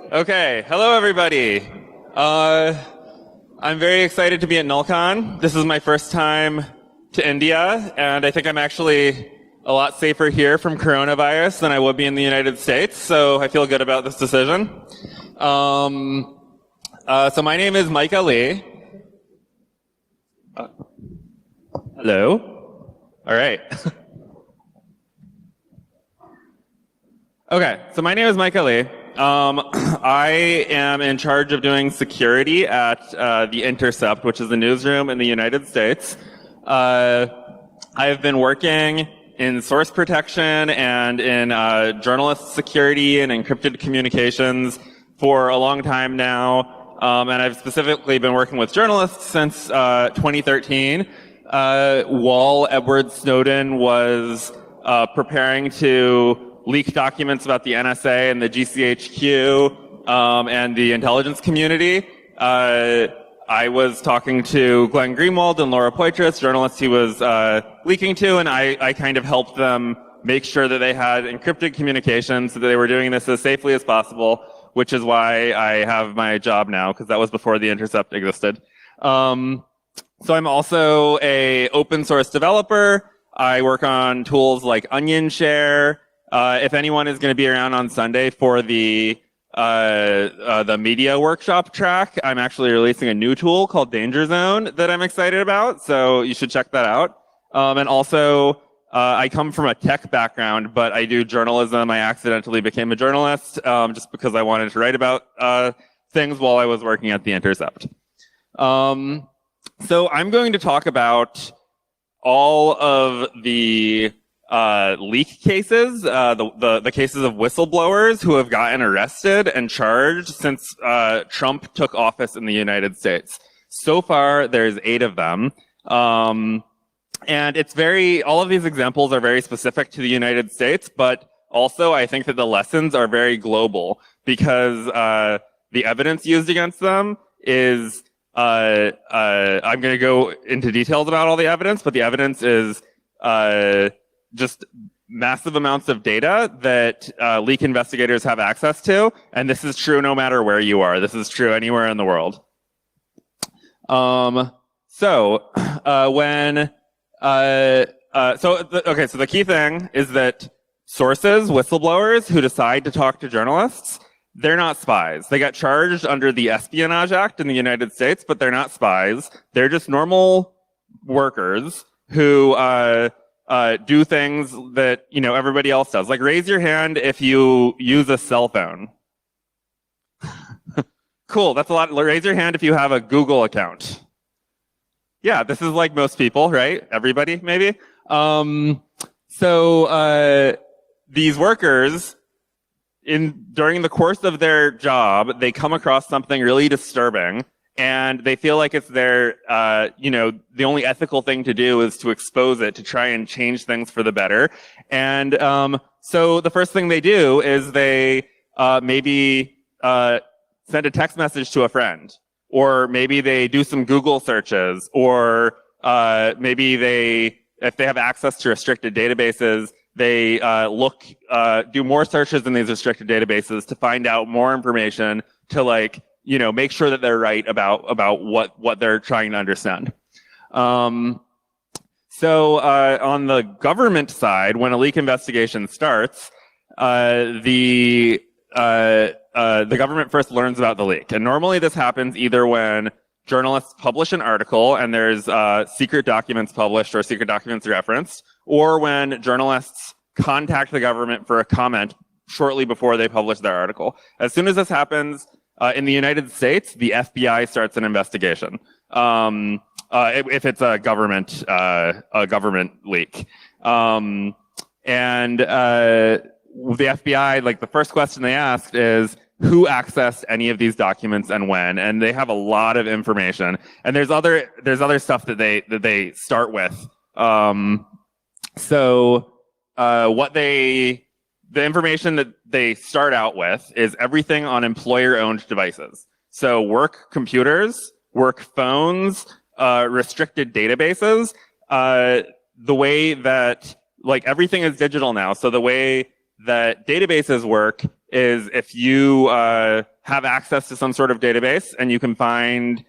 Okay, hello everybody. I'm very excited to be at NullCon. This is my first time to India, and I think I'm actually a lot safer here from coronavirus than I would be in the United States, so I feel good about this decision. So my name is Micah Lee. Hello? All right. Okay, so my name is Micah Lee. I am in charge of doing security at The Intercept, which is the newsroom in the United States. I have been working in source protection and in journalist security and encrypted communications for a long time now. And I've specifically been working with journalists since 2013, while Edward Snowden was preparing to leak documents about the NSA and the GCHQ and the intelligence community. I was talking to Glenn Greenwald and Laura Poitras, journalists he was leaking to, and I kind of helped them make sure that they had encrypted communications so that they were doing this as safely as possible, which is why I have my job now, because that was before The Intercept existed. So I'm also a open source developer. I work on tools like Onion Share. If anyone is going to be around on Sunday for the media workshop track, I'm actually releasing a new tool called Danger Zone that I'm excited about, so you should check that out. And also, I come from a tech background, but I do journalism. I accidentally became a journalist just because I wanted to write about things while I was working at The Intercept. So I'm going to talk about all of the leak cases, the cases of whistleblowers who have gotten arrested and charged since Trump took office in the United States. So far, there's 8 of them. And all of these examples are very specific to the United States, but also I think that the lessons are very global because the evidence used against them is, I'm going to go into details about all the evidence, but the evidence is just massive amounts of data that leak investigators have access to, and this is true no matter where you are. This is true anywhere in the world. So the key thing is that sources, whistleblowers who decide to talk to journalists, they're not spies. They got charged under the Espionage Act in the United States, but they're not spies. They're just normal workers who do things that, everybody else does. Like, raise your hand if you use a cell phone. Cool, that's a lot. Raise your hand if you have a Google account. Yeah, this is like most people, right? Everybody, maybe. These workers, during the course of their job, they come across something really disturbing, and they feel like it's their, the only ethical thing to do is to expose it, to try and change things for the better. And so the first thing they do is they maybe send a text message to a friend, or maybe they do some Google searches, or maybe if they have access to restricted databases, they do more searches in these restricted databases to find out more information to make sure that they're right about what they're trying to understand. On the government side, when a leak investigation starts, the government first learns about the leak. And normally this happens either when journalists publish an article and there's secret documents published or secret documents referenced, or when journalists contact the government for a comment shortly before they publish their article. As soon as this happens, in the United States, the FBI starts an investigation. If it's a government leak. The FBI, the first question they asked is, who accessed any of these documents and when? And they have a lot of information. And there's other stuff that they start with. The information that they start out with is everything on employer-owned devices. So work computers, work phones, restricted databases. The way that, everything is digital now. So the way that databases work is if you have access to some sort of database and you can find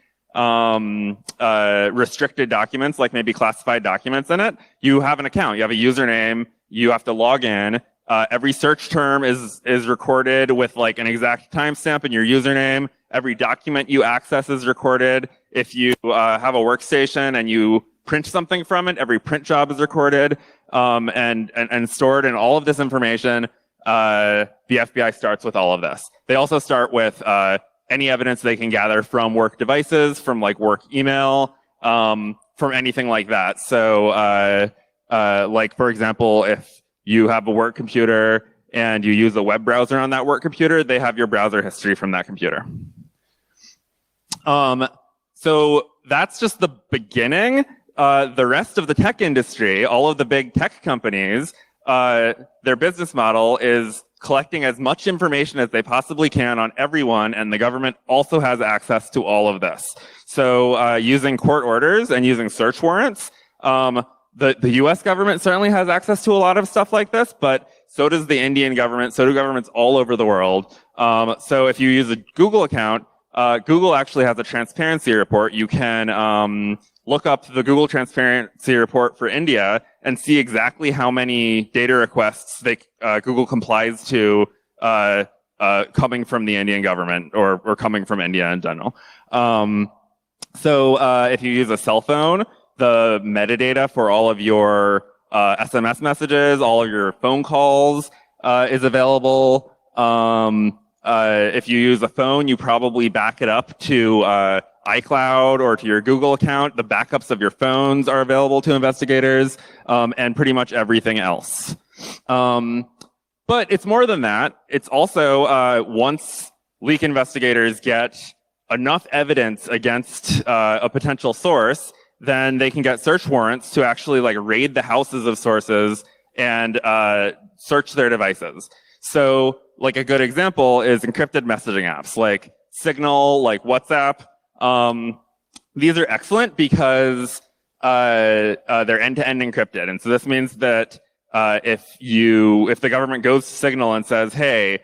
restricted documents, like maybe classified documents in it, you have an account, you have a username, you have to log in. Every search term is recorded with like an exact timestamp in your username. Every document you access is recorded. If you have a workstation and you print something from it, every print job is recorded and stored. And all of this information, the FBI starts with all of this. They also start with any evidence they can gather from work devices, from like work email, from anything like that. So like, for example, if you have a work computer and you use a web browser on that work computer, they have your browser history from that computer. So that's just the beginning. The rest of the tech industry, all of the big tech companies, their business model is collecting as much information as they possibly can on everyone, and the government also has access to all of this. So using court orders and using search warrants, the US government certainly has access to a lot of stuff like this, but so does the Indian government, so do governments all over the world. So if you use a Google account, Google actually has a transparency report. You can look up the Google transparency report for India and see exactly how many data requests Google complies to coming from the Indian government or coming from India in general. So if you use a cell phone, the metadata for all of your SMS messages, all of your phone calls is available. If you use a phone, you probably back it up to iCloud or to your Google account. The backups of your phones are available to investigators, and pretty much everything else. But it's more than that. It's also once leak investigators get enough evidence against a potential source, then they can get search warrants to actually like raid the houses of sources and search their devices. So like a good example is encrypted messaging apps like Signal, like WhatsApp. These are excellent because they're end-to-end encrypted. And so this means that if the government goes to Signal and says, hey,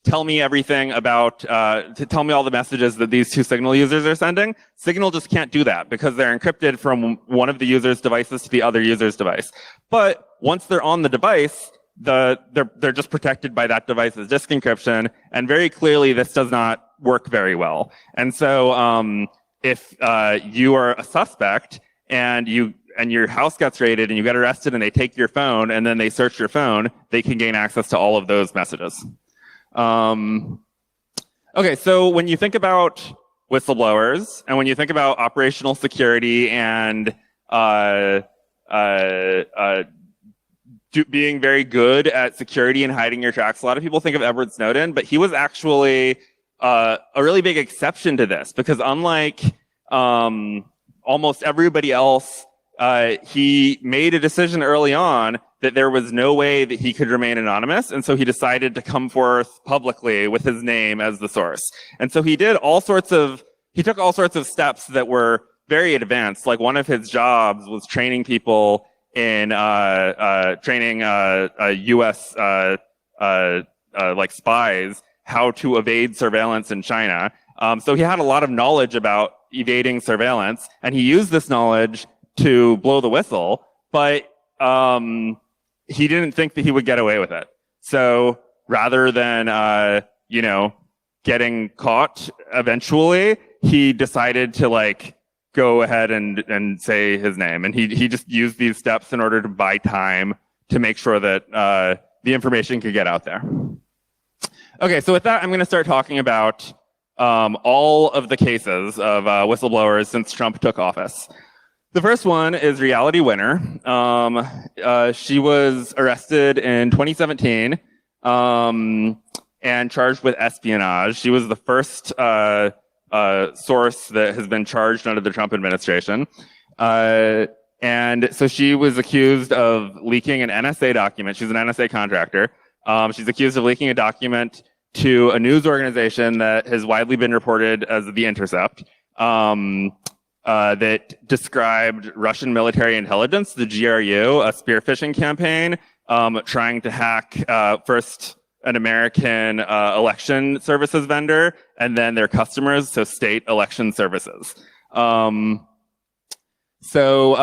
tell me everything about, tell me all the messages that these two Signal users are sending, Signal just can't do that because they're encrypted from one of the user's devices to the other user's device. But once they're on the device, they're just protected by that device's disk encryption, and very clearly this does not work very well. And so if you are a suspect and your house gets raided and you get arrested and they take your phone and then they search your phone, they can gain access to all of those messages. Okay, so when you think about whistleblowers and when you think about operational security and being very good at security and hiding your tracks, a lot of people think of Edward Snowden, but he was actually a really big exception to this because unlike almost everybody else, he made a decision early on that there was no way that he could remain anonymous, and so he decided to come forth publicly with his name as the source. And so he took all sorts of steps that were very advanced. Like one of his jobs was training people in training U.S. Like spies how to evade surveillance in China. So he had a lot of knowledge about evading surveillance, and he used this knowledge to blow the whistle, but he didn't think that he would get away with it. So rather than getting caught eventually, he decided to like go ahead and say his name, and he just used these steps in order to buy time to make sure that the information could get out there. Okay, so with that, I'm going to start talking about all of the cases of whistleblowers since Trump took office. The first one is Reality Winner. She was arrested in 2017 and charged with espionage. She was the first source that has been charged under the Trump administration. And so she was accused of leaking an NSA document. She's an NSA contractor. She's accused of leaking a document to a news organization that has widely been reported as The Intercept. That described Russian military intelligence, the GRU, a spear phishing campaign, trying to hack first an American election services vendor, and then their customers, so state election services. So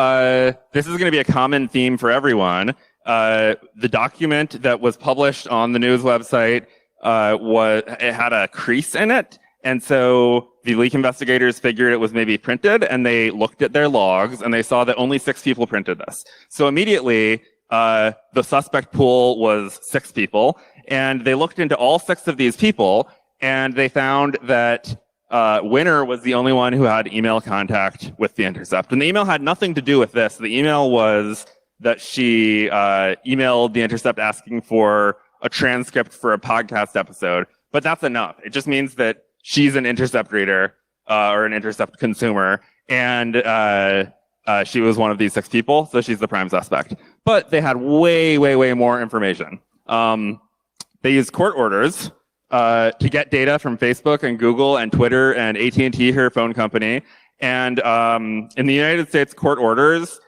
this is going to be a common theme for everyone. The document that was published on the news website it had a crease in it, and so the leak investigators figured it was maybe printed, and they looked at their logs, and they saw that only 6 people printed this. So immediately, the suspect pool was 6 people, and they looked into all 6 of these people, and they found that Winner was the only one who had email contact with The Intercept. And the email had nothing to do with this. The email was that she emailed The Intercept asking for a transcript for a podcast episode. But that's enough. It just means that she's an Intercept reader or an Intercept consumer. And she was one of these 6 people, so she's the prime suspect. But they had way, way, way more information. They used court orders to get data from Facebook and Google and Twitter and AT&T, her phone company. And in the United States, court orders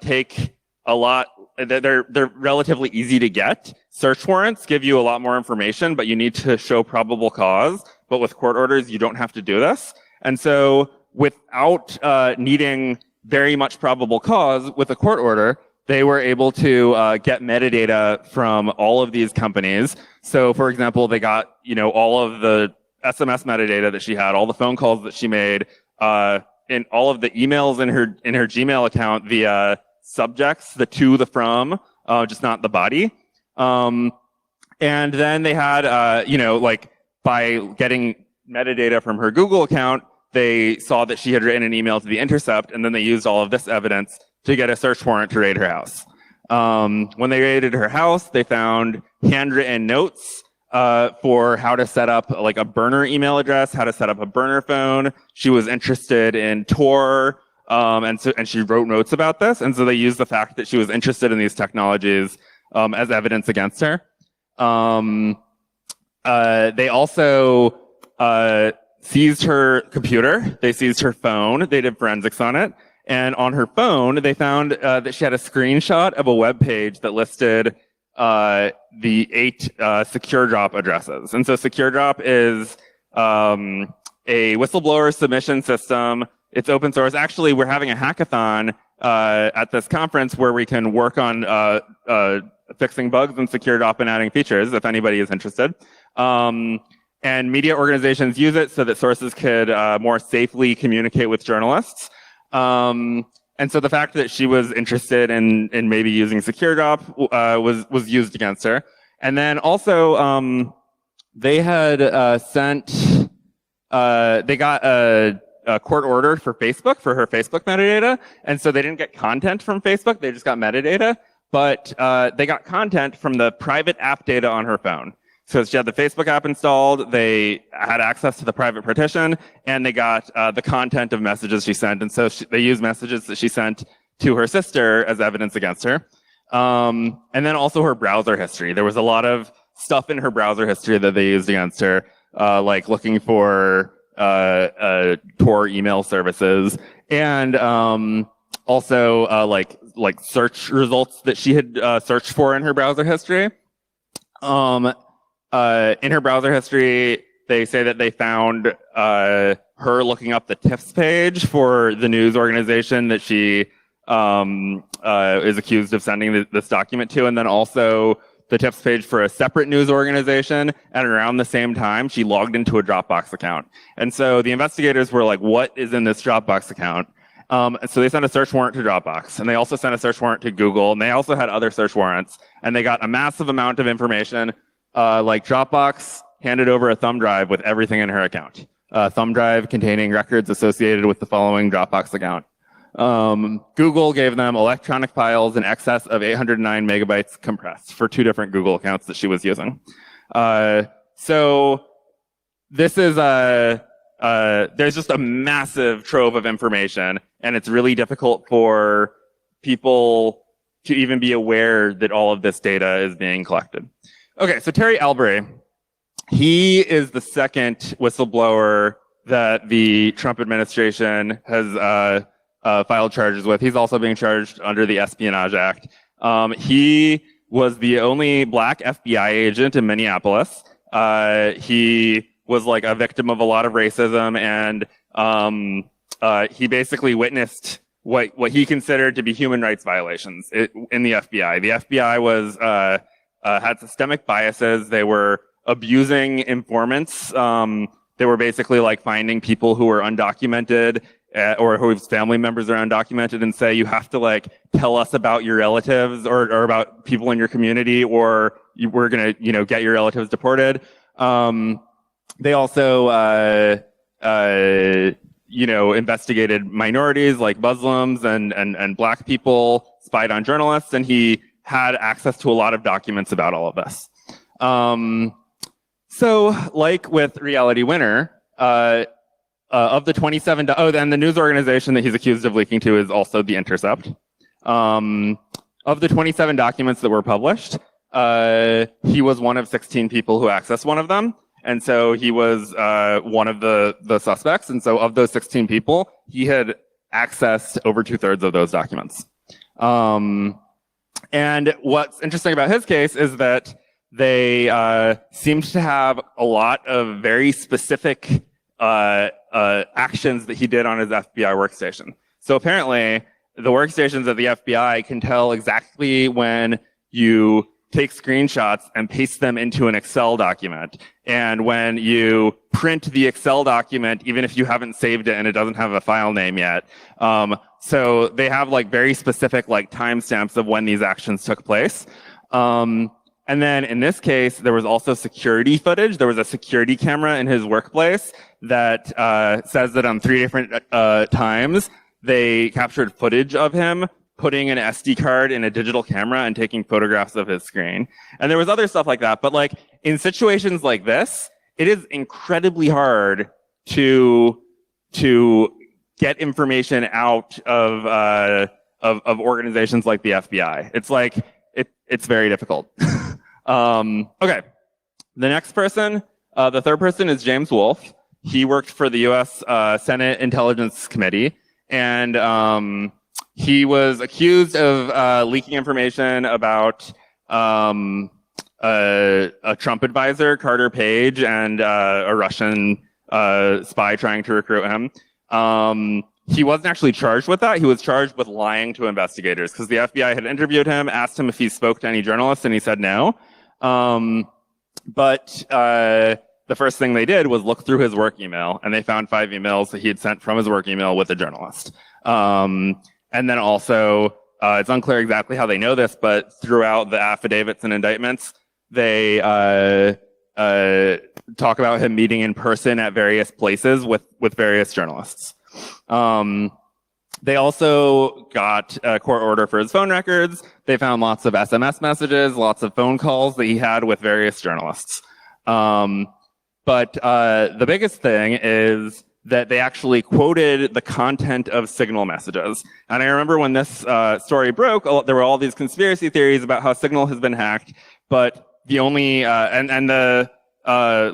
take a lot. They're relatively easy to get. Search warrants give you a lot more information, but you need to show probable cause. But with court orders, you don't have to do this. And so without needing very much probable cause with a court order, they were able to get metadata from all of these companies. So, for example, they got all of the SMS metadata that she had, all the phone calls that she made, and all of the emails in her Gmail account, the subjects, the to, the from, just not the body. And then they had, by getting metadata from her Google account, they saw that she had written an email to The Intercept, and then they used all of this evidence to get a search warrant to raid her house. When they raided her house, they found handwritten notes for how to set up like a burner email address, how to set up a burner phone. She was interested in Tor, and she wrote notes about this. And so they used the fact that she was interested in these technologies as evidence against her. They also seized her computer. They seized her phone. They did forensics on it. And on her phone, they found that she had a screenshot of a web page that listed the 8 secure drop addresses. And so secure drop is a whistleblower submission system. It's open source. Actually, we're having a hackathon at this conference where we can work on fixing bugs in secure drop and adding features if anybody is interested. And media organizations use it so that sources could more safely communicate with journalists. And so the fact that she was interested in maybe using secure drop was used against her. And then also they had they got a court order for Facebook for her Facebook metadata, and so they didn't get content from Facebook, they just got metadata, but they got content from the private app data on her phone. So she had the Facebook app installed, they had access to the private partition, and they got the content of messages she sent. And so they used messages that she sent to her sister as evidence against her. And then also her browser history. There was a lot of stuff in her browser history that they used against her, like looking for Tor email services, and also like search results that she had searched for in her browser history. In her browser history, they say that they found her looking up the TIFs page for the news organization that she is accused of sending this document to, and then also the TIFs page for a separate news organization. And around the same time, she logged into a Dropbox account. And so the investigators were like, what is in this Dropbox account? So they sent a search warrant to Dropbox, and they also sent a search warrant to Google, and they also had other search warrants, and they got a massive amount of information. Like Dropbox handed over a thumb drive with everything in her account. A thumb drive containing records associated with the following Dropbox account. Google gave them electronic files in excess of 809 megabytes compressed for 2 different Google accounts that she was using. So this is there's just a massive trove of information, and it's really difficult for people to even be aware that all of this data is being collected. Okay, so Terry Albury, he is the second whistleblower that the Trump administration has filed charges with. He's also being charged under the Espionage Act. He was the only black FBI agent in Minneapolis. He was like a victim of a lot of racism, and he basically witnessed what he considered to be human rights violations in the FBI. The FBI was had systemic biases. They were abusing informants. They were basically like finding people who were undocumented or whose family members are undocumented and say, you have to like tell us about your relatives or about people in your community, or we're gonna get your relatives deported. They also investigated minorities like Muslims and black people, spied on journalists, and he had access to a lot of documents about all of this. So, like with Reality Winner, of the 27, and the news organization that he's accused of leaking to is also The Intercept. Of the 27 documents that were published, he was one of 16 people who accessed one of them. And so he was one of the suspects. And so of those 16 people, he had accessed over 2/3 of those documents. And what's interesting about his case is that they seemed to have a lot of very specific actions that he did on his FBI workstation. So apparently, the workstations of the FBI can tell exactly when you take screenshots and paste them into an Excel document. And when you print the Excel document, even if you haven't saved it and it doesn't have a file name yet. So they have like very specific like timestamps of when these actions took place. And then in this case, there was also security footage. There was a security camera in his workplace that says that on 3 different times, they captured footage of him putting an SD card in a digital camera and taking photographs of his screen. And there was other stuff like that. But like in situations like this, it is incredibly hard to get information out of organizations like the FBI. It's like, it's very difficult. Okay. The next person, the third person is James Wolfe. He worked for the U.S. Senate Intelligence Committee, and he was accused of leaking information about a Trump advisor, Carter Page, and a Russian spy trying to recruit him. He wasn't actually charged with that. He was charged with lying to investigators because the FBI had interviewed him, asked him if he spoke to any journalists, and he said no. But the first thing they did was look through his work email, and they found 5 emails that he had sent from his work email with a journalist. And then also, it's unclear exactly how they know this, but throughout the affidavits and indictments, they talk about him meeting in person at various places with various journalists. They also got a court order for his phone records. They found lots of SMS messages, lots of phone calls that he had with various journalists. But the biggest thing is that they actually quoted the content of Signal messages. And I remember when this story broke, there were all these conspiracy theories about how Signal has been hacked, but the only, and the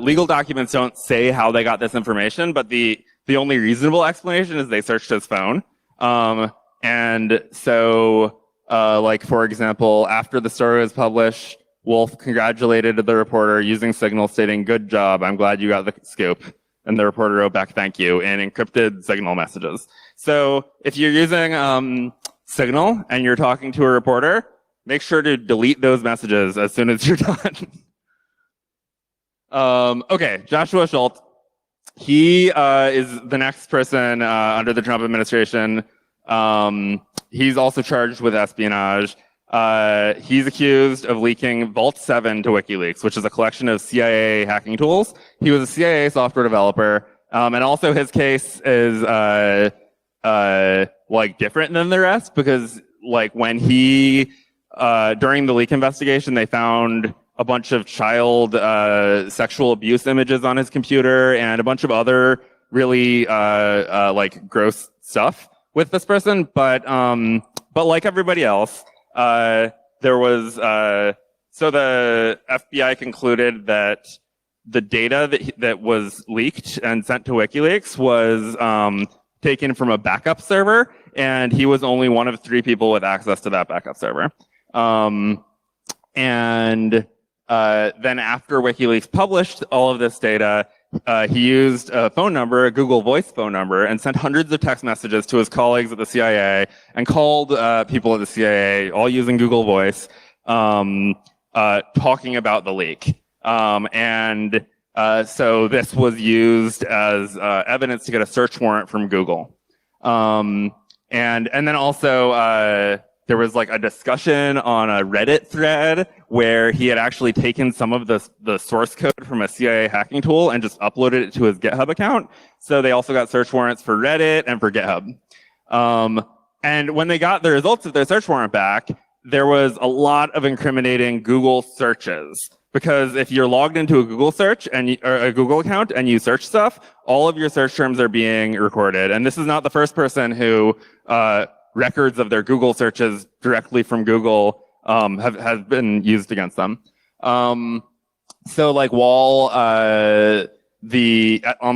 legal documents don't say how they got this information, but the only reasonable explanation is they searched his phone. And so, like, for example, after the story was published, Wolfe congratulated the reporter using Signal, stating, "Good job, I'm glad you got the scoop." And the reporter wrote back, "Thank you," in encrypted Signal messages. So if you're using Signal and you're talking to a reporter, make sure to delete those messages as soon as you're done. Okay, Joshua Schultz. He is the next person under the Trump administration. He's also charged with espionage. He's accused of leaking Vault 7 to WikiLeaks, which is a collection of CIA hacking tools. He was a CIA software developer. And also his case is like different than the rest because like when he during the leak investigation, they found a bunch of child sexual abuse images on his computer and a bunch of other really like gross stuff with this person. But like everybody else, there was so the FBI concluded that the data that was leaked and sent to WikiLeaks was taken from a backup server, and he was only one of 3 people with access to that backup server. And then after WikiLeaks published all of this data, he used a phone number, a Google Voice phone number, and sent hundreds of text messages to his colleagues at the CIA and called people at the CIA, all using Google Voice, talking about the leak. So this was used as evidence to get a search warrant from Google. And then also there was like a discussion on a Reddit thread where he had actually taken some of the source code from a CIA hacking tool and just uploaded it to his GitHub account. So they also got search warrants for Reddit and for GitHub. And when they got the results of their search warrant back, there was a lot of incriminating Google searches. Because if you're logged into a Google search or a Google account and you search stuff, all of your search terms are being recorded. And this is not the first person who records of their Google searches directly from Google have been used against them. So like while on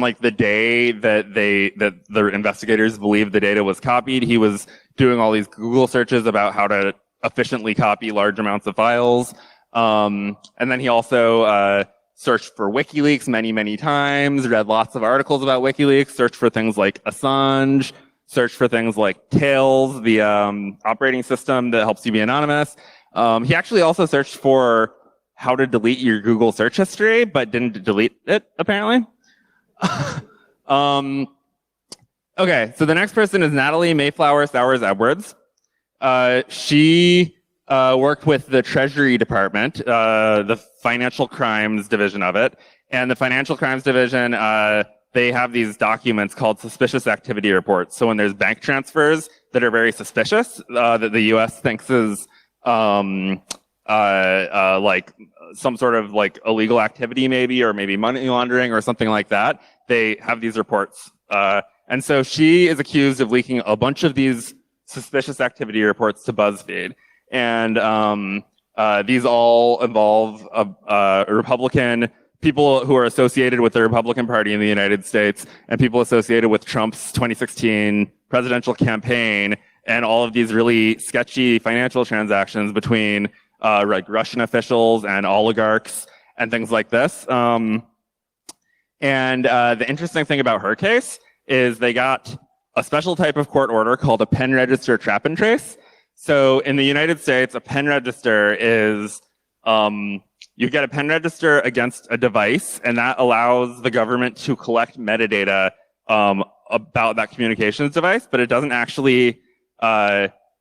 like the day that the investigators believed the data was copied, he was doing all these Google searches about how to efficiently copy large amounts of files. And then he also searched for WikiLeaks many, many times, read lots of articles about WikiLeaks, searched for things like Assange, searched for things like Tails, the operating system that helps you be anonymous. He actually also searched for how to delete your Google search history, but didn't delete it, apparently. Okay, so the next person is Natalie Mayflower Sowers Edwards. She worked with the Treasury Department, the Financial Crimes Division of it. And the Financial Crimes Division, they have these documents called suspicious activity reports. So when there's bank transfers that are very suspicious, that the US thinks is like some sort of like illegal activity maybe, or maybe money laundering or something like that, they have these reports. And so she is accused of leaking a bunch of these suspicious activity reports to BuzzFeed. And these all involve Republican people who are associated with the Republican Party in the United States and people associated with Trump's 2016 presidential campaign and all of these really sketchy financial transactions between like Russian officials and oligarchs and things like this. And the interesting thing about her case is they got a special type of court order called a pen register trap and trace. So in the United States, a pen register is, you get a pen register against a device, and that allows the government to collect metadata about that communications device, but it doesn't actually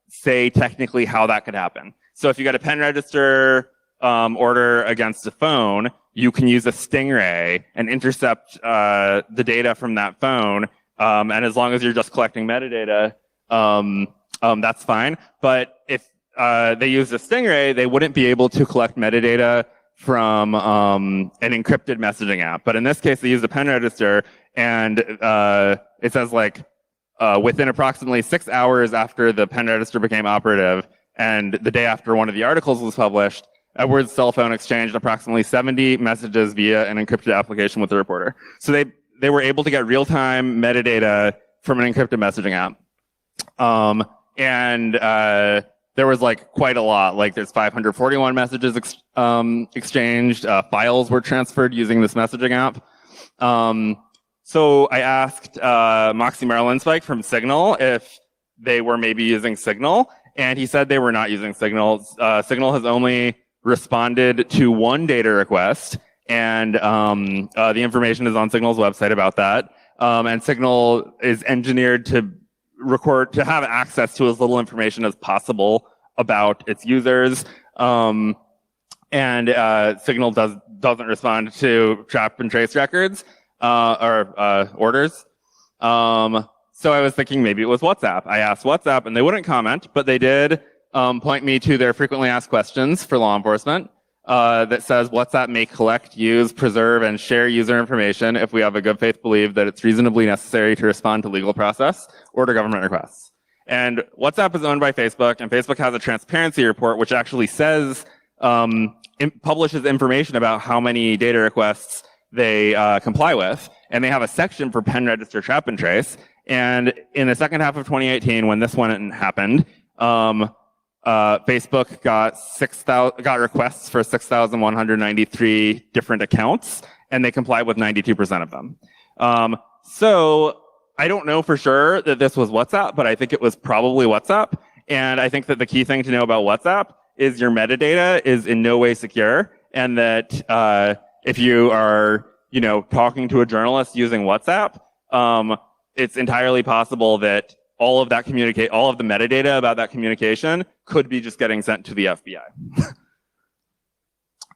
say technically how that could happen. So if you get a pen register order against a phone, you can use a stingray and intercept the data from that phone, and as long as you're just collecting metadata, that's fine. But if they used a stingray, they wouldn't be able to collect metadata from an encrypted messaging app. But in this case, they used a pen register, and it says like within approximately 6 hours after the pen register became operative, and the day after one of the articles was published, Edwards' cell phone exchanged approximately 70 messages via an encrypted application with the reporter. So they were able to get real-time metadata from an encrypted messaging app. There was like quite a lot, like there's 541 messages exchanged, files were transferred using this messaging app. So I asked Moxie Marlinspike from Signal if they were maybe using Signal, and he said they were not using Signal. Signal has only responded to one data request, and the information is on Signal's website about that. And Signal is engineered to have access to as little information as possible about its users. Signal doesn't respond to trap and trace records or orders. So I was thinking maybe it was WhatsApp. I asked WhatsApp and they wouldn't comment, but they did point me to their frequently asked questions for law enforcement that says WhatsApp may collect, use, preserve, and share user information if we have a good faith belief that it's reasonably necessary to respond to legal process or to government requests. And WhatsApp is owned by Facebook, and Facebook has a transparency report which actually says, publishes information about how many data requests they comply with. And they have a section for pen register trap and trace. And in the second half of 2018, when this one happened, Facebook got requests for 6,193 different accounts, and they complied with 92% of them. So I don't know for sure that this was WhatsApp, but I think it was probably WhatsApp. And I think that the key thing to know about WhatsApp is your metadata is in no way secure, and that if you are, talking to a journalist using WhatsApp, it's entirely possible that all of the metadata about that communication could be just getting sent to the FBI.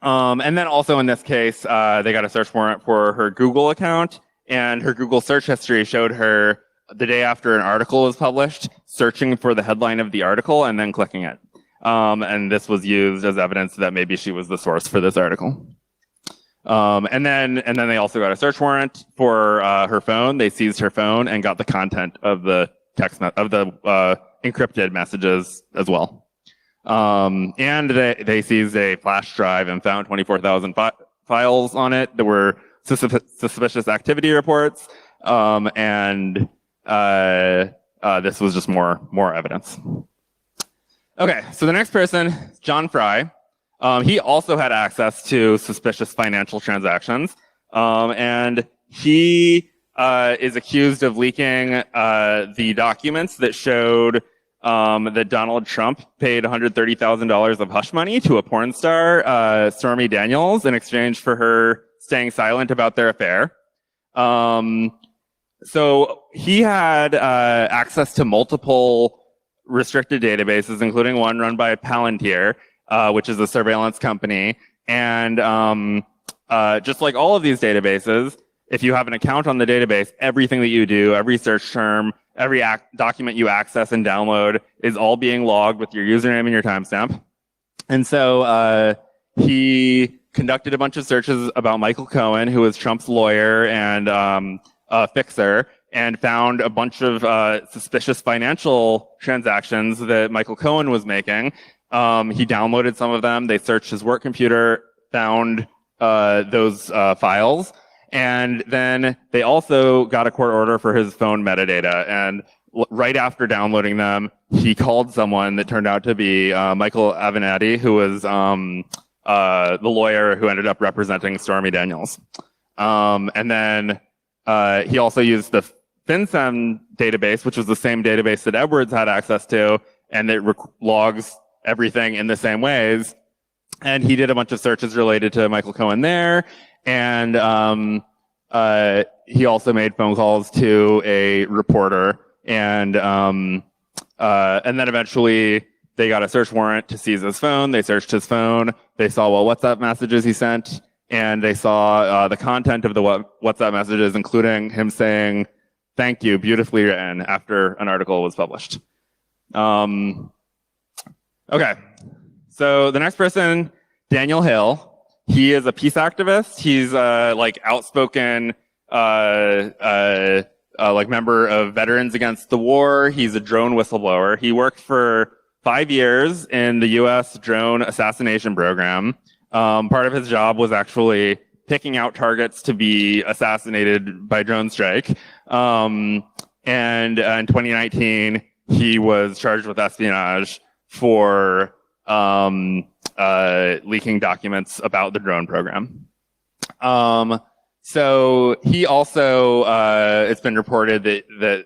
And then also in this case, they got a search warrant for her Google account, and her Google search history showed her the day after an article was published, searching for the headline of the article and then clicking it. And this was used as evidence that maybe she was the source for this article. And then they also got a search warrant for her phone. They seized her phone and got the content of the encrypted messages as well. And they seized a flash drive and found 24,000 files on it that were suspicious activity reports. And this was just more evidence. Okay, so the next person, John Fry. He also had access to suspicious financial transactions, and he is accused of leaking the documents that showed that Donald Trump paid $130,000 of hush money to a porn star, Stormy Daniels, in exchange for her staying silent about their affair. So he had access to multiple restricted databases, including one run by Palantir, which is a surveillance company. And just like all of these databases, if you have an account on the database, everything that you do, every search term, every document you access and download is all being logged with your username and your timestamp. And so he conducted a bunch of searches about Michael Cohen, who was Trump's lawyer and fixer, and found a bunch of suspicious financial transactions that Michael Cohen was making. He downloaded some of them. They searched his work computer, found those files, and then they also got a court order for his phone metadata. And right after downloading them, he called someone that turned out to be Michael Avenatti, who was the lawyer who ended up representing Stormy Daniels. And then he also used the FinCEN database, which was the same database that Edwards had access to, and it logs everything in the same ways. And he did a bunch of searches related to Michael Cohen there. And he also made phone calls to a reporter. And then eventually they got a search warrant to seize his phone. They searched his phone. They saw what WhatsApp messages he sent. And they saw the content of the WhatsApp messages, including him saying, "Thank you, beautifully written," after an article was published. Okay, so the next person, Daniel Hill. He is a peace activist. He's outspoken member of Veterans Against the War. He's a drone whistleblower. He worked for 5 years in the U.S. drone assassination program. Part of his job was actually picking out targets to be assassinated by drone strike. And in 2019, he was charged with espionage for leaking documents about the drone program. So he also, it's been reported that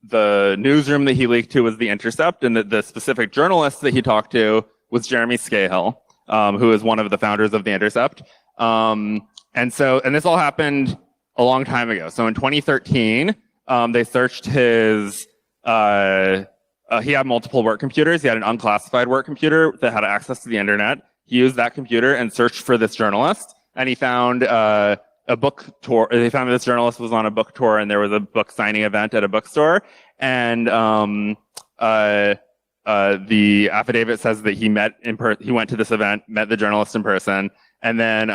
the newsroom that he leaked to was The Intercept, and that the specific journalist that he talked to was Jeremy Scahill, who is one of the founders of The Intercept. And this all happened a long time ago. So in 2013, they searched his, he had multiple work computers. He had an unclassified work computer that had access to the internet. He used that computer and searched for this journalist, and he found a book tour. They found that this journalist was on a book tour, and there was a book signing event at a bookstore. And the affidavit says that he he went to this event, met the journalist in person, and then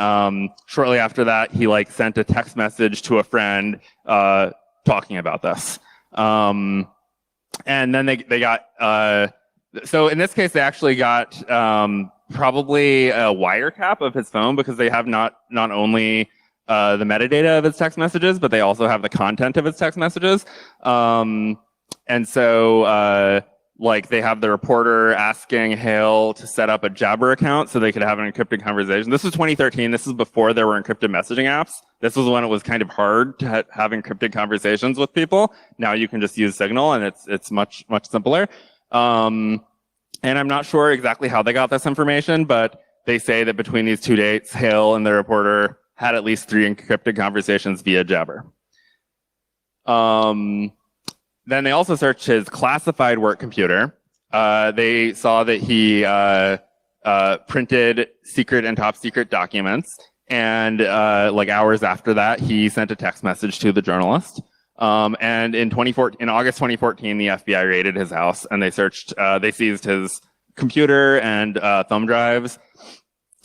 shortly after that, he sent a text message to a friend talking about this. And then they got so in this case they actually got probably a wiretap of his phone, because they have not only the metadata of his text messages, but they also have the content of his text messages. And so like they have the reporter asking Hale to set up a Jabber account so they could have an encrypted conversation. This was 2013. This is before there were encrypted messaging apps. This was when it was kind of hard to have encrypted conversations with people. Now you can just use Signal, and it's much simpler. And I'm not sure exactly how they got this information, but they say that between these two dates, Hale and the reporter had at least 3 encrypted conversations via Jabber. Then they also searched his classified work computer. They saw that he printed secret and top secret documents. And like hours after that, he sent a text message to the journalist. And in August 2014, the FBI raided his house and they seized his computer and thumb drives.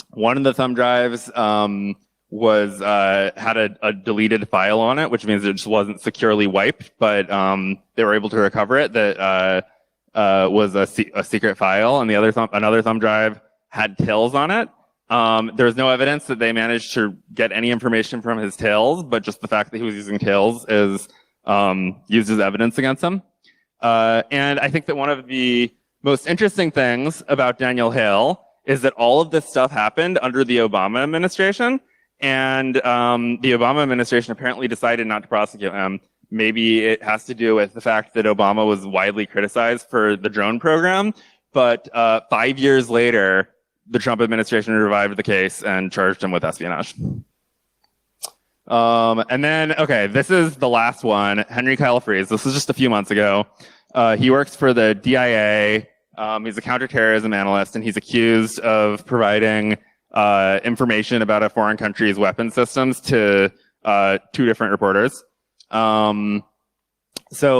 One of the thumb drives had a deleted file on it, which means it just wasn't securely wiped, but they were able to recover it. That was a secret file, and another thumb drive had tills on it. There was no evidence that they managed to get any information from his tills, but just the fact that he was using tills is used as evidence against him. And I think that one of the most interesting things about Daniel Hale is that all of this stuff happened under the Obama administration. And the Obama administration apparently decided not to prosecute him. Maybe it has to do with the fact that Obama was widely criticized for the drone program. But 5 years later, the Trump administration revived the case and charged him with espionage. And then, okay, this is the last one, Henry Kyle Fries. This was just a few months ago. He works for the DIA. He's a counterterrorism analyst, and he's accused of providing information about a foreign country's weapon systems to 2 different reporters. So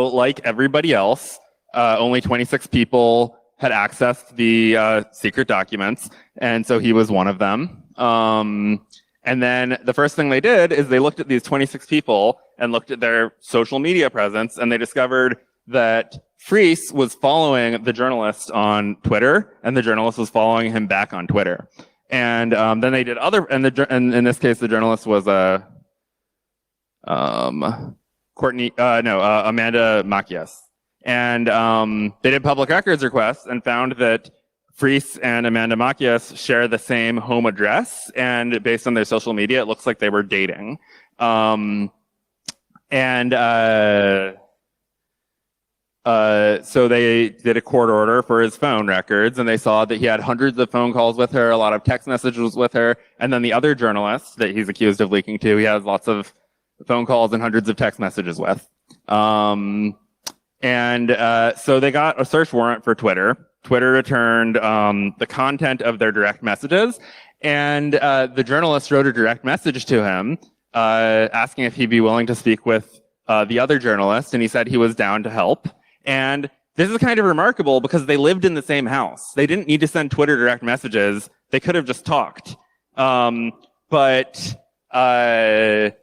like everybody else, only 26 people had accessed the secret documents, and so he was one of them. And then the first thing they did is they looked at these 26 people and looked at their social media presence, and they discovered that Fries was following the journalist on Twitter, and the journalist was following him back on Twitter. And then they did and in this case, the journalist was Amanda Macias. And they did public records requests and found that Fries and Amanda Macias share the same home address. And based on their social media, it looks like they were dating. So they did a court order for his phone records, and they saw that he had hundreds of phone calls with her, a lot of text messages with her, and then the other journalist that he's accused of leaking to, he has lots of phone calls and hundreds of text messages with. So they got a search warrant for Twitter. Twitter returned the content of their direct messages, and the journalist wrote a direct message to him asking if he'd be willing to speak with the other journalist, and he said he was down to help. And this is kind of remarkable because they lived in the same house. They didn't need to send Twitter direct messages. They could have just talked. But I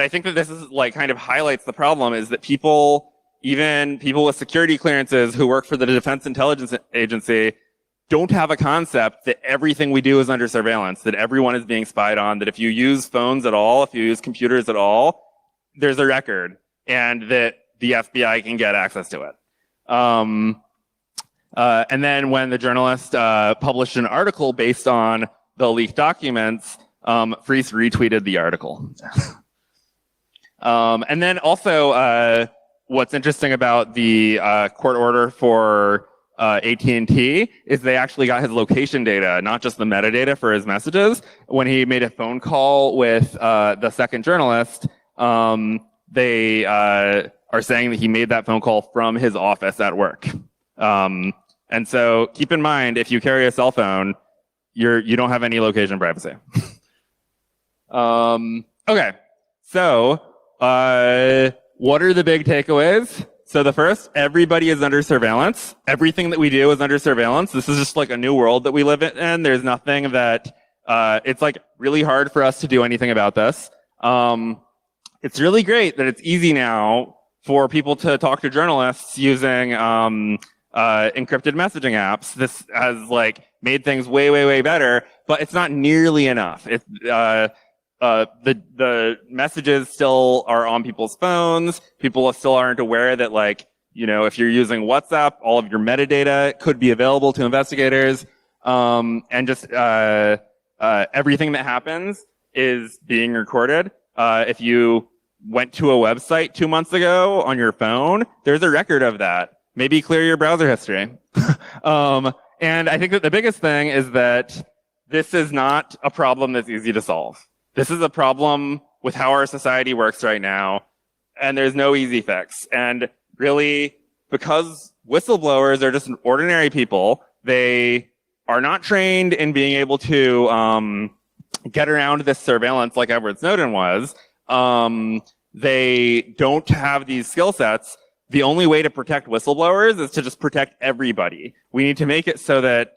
think that this is like kind of highlights the problem is that even people with security clearances who work for the Defense Intelligence Agency don't have a concept that everything we do is under surveillance, that everyone is being spied on, that if you use phones at all, if you use computers at all, there's a record, and that the FBI can get access to it. And then when the journalist published an article based on the leaked documents, Fries retweeted the article. And then also, what's interesting about the court order for AT&T is they actually got his location data, not just the metadata for his messages. When he made a phone call with the second journalist, they are saying that he made that phone call from his office at work. And so keep in mind, if you carry a cell phone, you don't have any location privacy. Okay, so what are the big takeaways? So the first, everybody is under surveillance. Everything that we do is under surveillance. This is just like a new world that we live in. There's nothing that, it's like really hard for us to do anything about this. It's really great that it's easy now for people to talk to journalists using encrypted messaging apps. This has like made things way, way, way better, but it's not nearly enough. The messages still are on people's phones. People still aren't aware that like if you're using WhatsApp, all of your metadata could be available to investigators, and just everything that happens is being recorded. If you went to a website 2 months ago on your phone, there's a record of that. Maybe clear your browser history. And I think that the biggest thing is that this is not a problem that's easy to solve. This is a problem with how our society works right now, and there's no easy fix. And really, because whistleblowers are just ordinary people, they are not trained in being able to get around this surveillance like Edward Snowden was. They don't have these skill sets. The only way to protect whistleblowers is to just protect everybody. We need to make it so that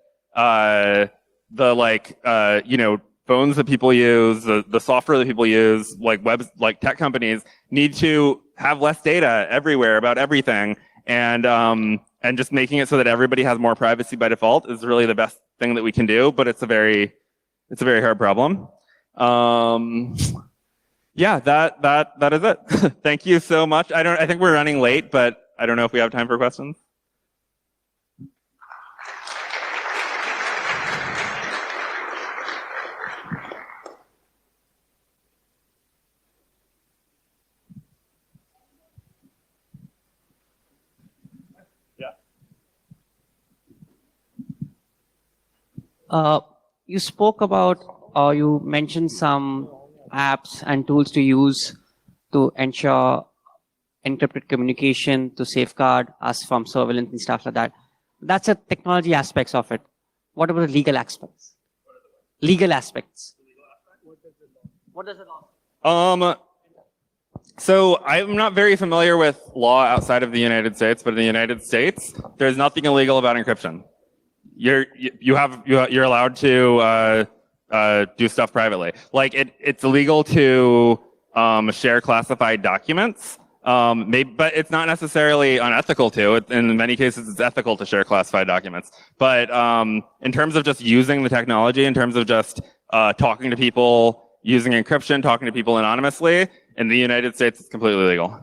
phones that people use, the software that people use, like tech companies, need to have less data everywhere about everything, and just making it so that everybody has more privacy by default is really the best thing that we can do. But it's a very hard problem. Yeah, that is it. Thank you so much. I think we're running late, but I don't know if we have time for questions. You spoke about, or you mentioned some apps and tools to use to ensure encrypted communication to safeguard us from surveillance and stuff like that. That's a technology aspects of it. What about the legal aspects? Legal aspects. What does it law? So I'm not very familiar with law outside of the United States, but in the United States, there's nothing illegal about encryption. You're allowed to do stuff privately. Like it's illegal to share classified documents. But it's not necessarily unethical to. In many cases, it's ethical to share classified documents. But in terms of just using the technology, in terms of just talking to people using encryption, talking to people anonymously, in the United States, it's completely legal.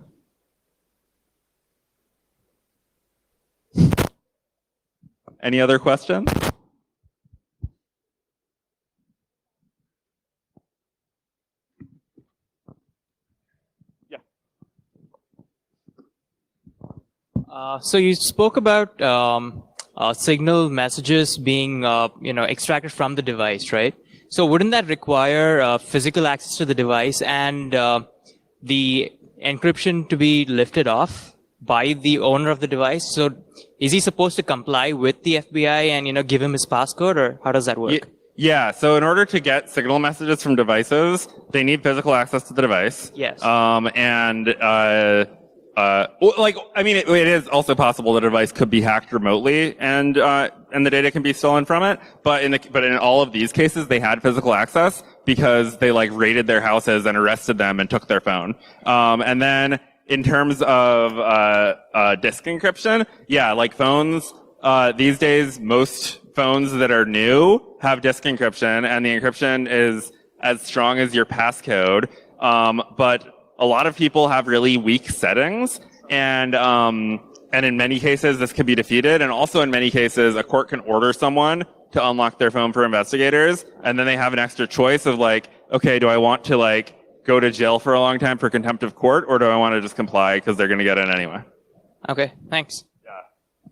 Any other questions? So you spoke about signal messages being extracted from the device, right? So wouldn't that require physical access to the device and the encryption to be lifted off by the owner of the device? So is he supposed to comply with the FBI and give him his passcode, or how does that work? Yeah. So in order to get signal messages from devices, they need physical access to the device. Yes. It is also possible that a device could be hacked remotely and the data can be stolen from it. But in all of these cases, they had physical access because they raided their houses and arrested them and took their phone. And then in terms of disk encryption, phones these days, most phones that are new have disk encryption, and the encryption is as strong as your passcode. But a lot of people have really weak settings, and in many cases this can be defeated. And also in many cases, a court can order someone to unlock their phone for investigators, and then they have an extra choice of okay, do I want to go to jail for a long time for contempt of court, or do I want to just comply because they're going to get in anyway? Okay, thanks.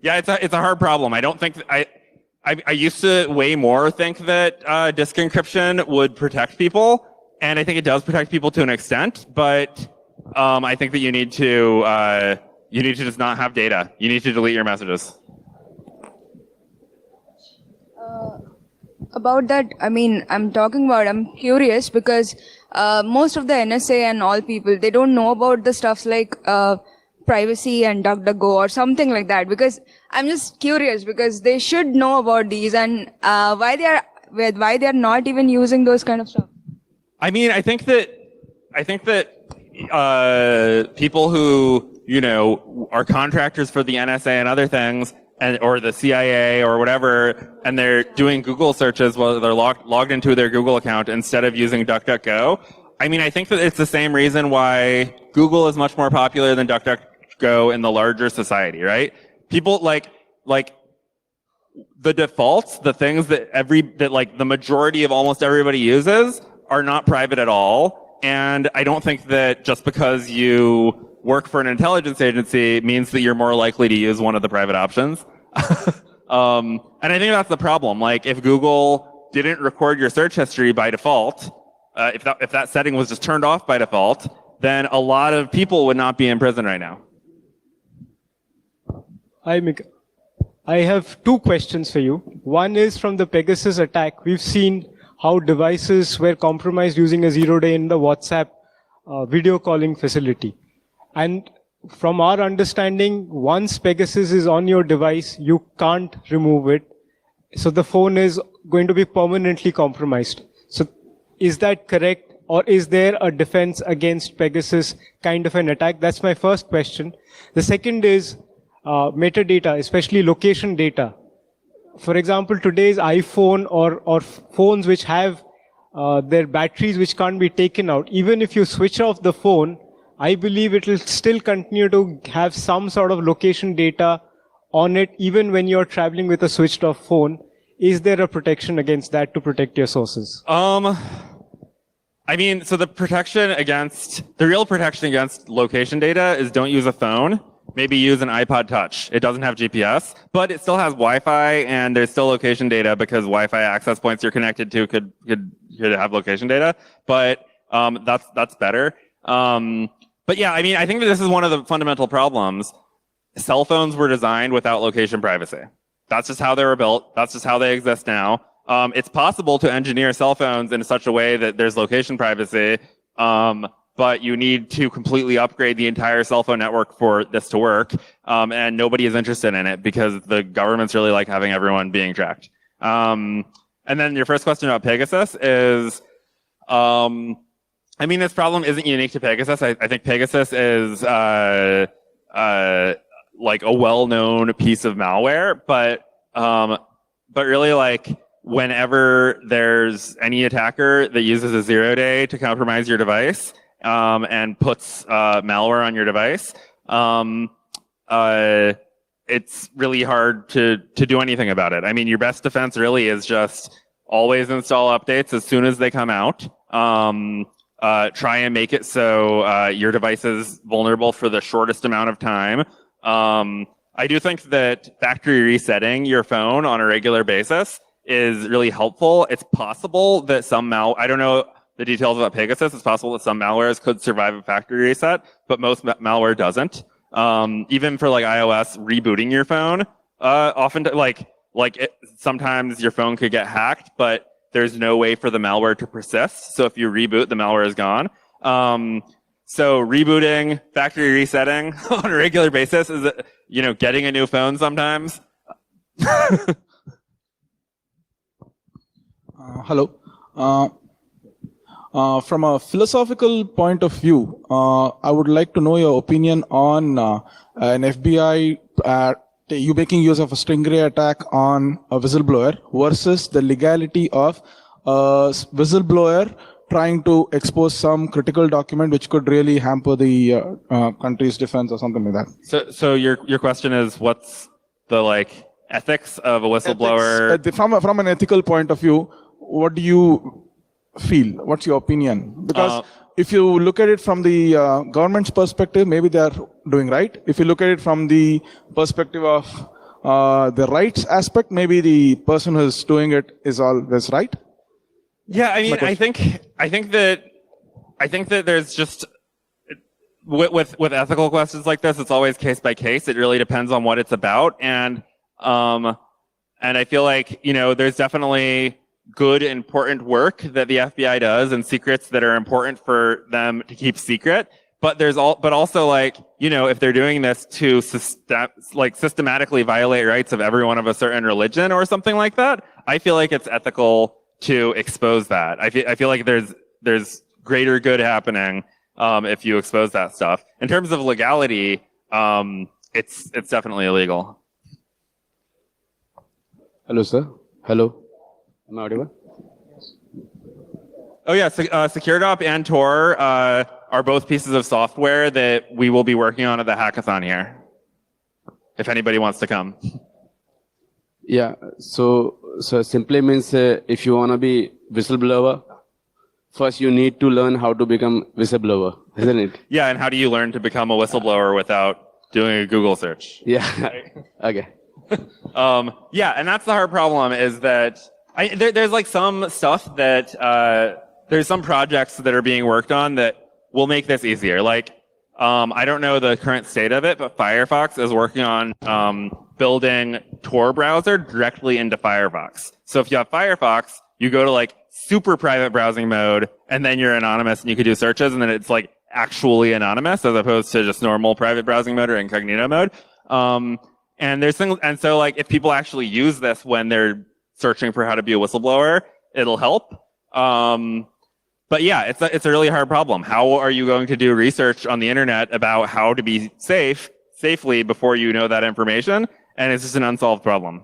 Yeah, it's a hard problem. I don't think I used to way more think that disk encryption would protect people. And I think it does protect people to an extent, but I think that you need to just not have data. You need to delete your messages. About that, I'm curious because most of the NSA and all people, they don't know about the stuff like privacy and DuckDuckGo or something like that. Because I'm just curious because they should know about these and why they are not even using those kind of stuff. I think that people who, are contractors for the NSA and other things, or the CIA or whatever, and they're doing Google searches while they're logged into their Google account instead of using DuckDuckGo. I think that it's the same reason why Google is much more popular than DuckDuckGo go in the larger society, right? People like the defaults, the things that like the majority of almost everybody uses are not private at all. And I don't think that just because you work for an intelligence agency means that you're more likely to use one of the private options. And I think that's the problem. Like if Google didn't record your search history by default, if that setting was just turned off by default, then a lot of people would not be in prison right now. Hi, Micah. I have two questions for you. One is from the Pegasus attack. We've seen how devices were compromised using a 0-day in the WhatsApp video calling facility. And from our understanding, once Pegasus is on your device, you can't remove it. So the phone is going to be permanently compromised. So is that correct? Or is there a defense against Pegasus kind of an attack? That's my first question. The second is metadata, especially location data. For example, today's iPhone or phones which have their batteries which can't be taken out, even if you switch off the phone, I believe it will still continue to have some sort of location data on it, even when you're traveling with a switched off phone. Is there a protection against that to protect your sources? I mean, so the real protection against location data is don't use a phone. Maybe use an iPod Touch. It doesn't have GPS, but it still has Wi-Fi, and there's still location data because Wi-Fi access points you're connected to could have location data. But that's better. But yeah, I mean, I think that this is one of the fundamental problems. Cell phones were designed without location privacy. That's just how they were built. That's just how they exist now. It's possible to engineer cell phones in such a way that there's location privacy, but you need to completely upgrade the entire cell phone network for this to work, and nobody is interested in it because the governments really like having everyone being tracked. And then your first question about Pegasus is, I mean, this problem isn't unique to Pegasus. I think Pegasus is like a well-known piece of malware, but really, like, whenever there's any attacker that uses a 0-day to compromise your device and puts malware on your device, it's really hard to do anything about it. I mean, your best defense really is just always install updates as soon as they come out. Try and make it so your device is vulnerable for the shortest amount of time. I do think that factory resetting your phone on a regular basis is really helpful. It's possible that I don't know the details about Pegasus. It's possible that some malwares could survive a factory reset, but most malware doesn't. Even for like iOS, rebooting your phone, often sometimes your phone could get hacked, but there's no way for the malware to persist. So if you reboot, the malware is gone. So rebooting, factory resetting on a regular basis is, getting a new phone sometimes. Hello. From a philosophical point of view, I would like to know your opinion on an FBI you making use of a stingray attack on a whistleblower versus the legality of a whistleblower trying to expose some critical document which could really hamper the country's defense or something like that. So your question is, what's the ethics of a whistleblower? Ethics, from an ethical point of view, what do you feel? What's your opinion? Because if you look at it from the government's perspective, maybe they're doing right. If you look at it from the perspective of the rights aspect, maybe the person who's doing it is always right. Yeah, I mean, I think that there's just with ethical questions like this, it's always case by case. It really depends on what it's about, and I feel like there's definitely good, important work that the FBI does and secrets that are important for them to keep secret. But also if they're doing this to systematically violate rights of everyone of a certain religion or something like that, I feel like it's ethical to expose that. I feel like there's greater good happening if you expose that stuff. In terms of legality, it's definitely illegal. Hello, sir. Hello. Am I audible? Oh yeah, SecureDOP and Tor are both pieces of software that we will be working on at the hackathon here. If anybody wants to come. Yeah, so simply means if you want to be whistleblower, first you need to learn how to become whistleblower, isn't it? Yeah, and how do you learn to become a whistleblower without doing a Google search? Yeah. Okay. Yeah, and that's the hard problem is that there's like some stuff that there's some projects that are being worked on that will make this easier. Like I don't know the current state of it, but Firefox is working on building Tor browser directly into Firefox. So if you have Firefox, you go to like super private browsing mode, and then you're anonymous, and you can do searches, and then it's like actually anonymous as opposed to just normal private browsing mode or incognito mode. And there's things, and so like if people actually use this when they're searching for how to be a whistleblower, it'll help. But yeah, it's a really hard problem. How are you going to do research on the internet about how to be safely before you know that information? And it's just an unsolved problem.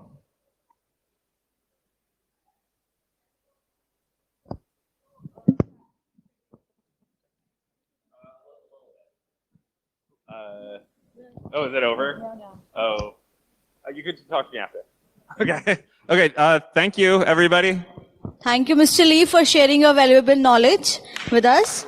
Oh, is it over? No. Oh, you could talk to me after. Okay. Okay. Thank you, everybody. Thank you, Mr. Lee, for sharing your valuable knowledge with us.